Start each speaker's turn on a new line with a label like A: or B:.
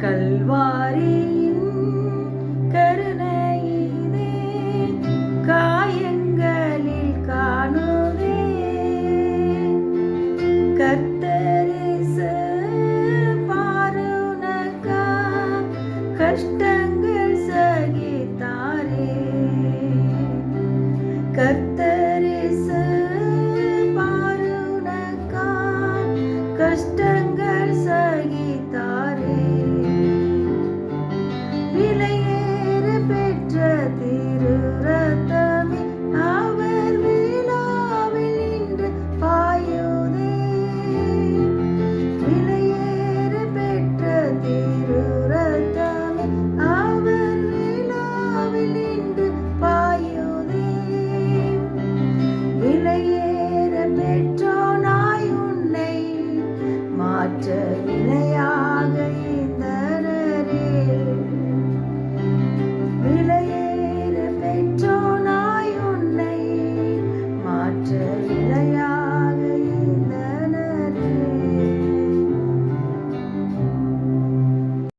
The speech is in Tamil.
A: கல்வாரியின் கருணையிலே காயங்களில் காணுதே கர்த்தரேசு பாருனக்கா கஷ்டங்கள் சகித்தாரே கர்த்தரேசு பாருனக்கா கஷ்டங்கள் சகித்தாரே விலையேற பெற்ற திரு ரத்தமே அவர் விழாவில் இன்று பாயுதே விலையேற பெற்ற திரு ரத்தமே அவர் விழாவில் இன்று பாயுதே விலையேற பெற்றோனாய் உன்னை மாற்ற விலையாக இந்தனரே விலையேற பெற்றோனாய் உன்னை மாற்ற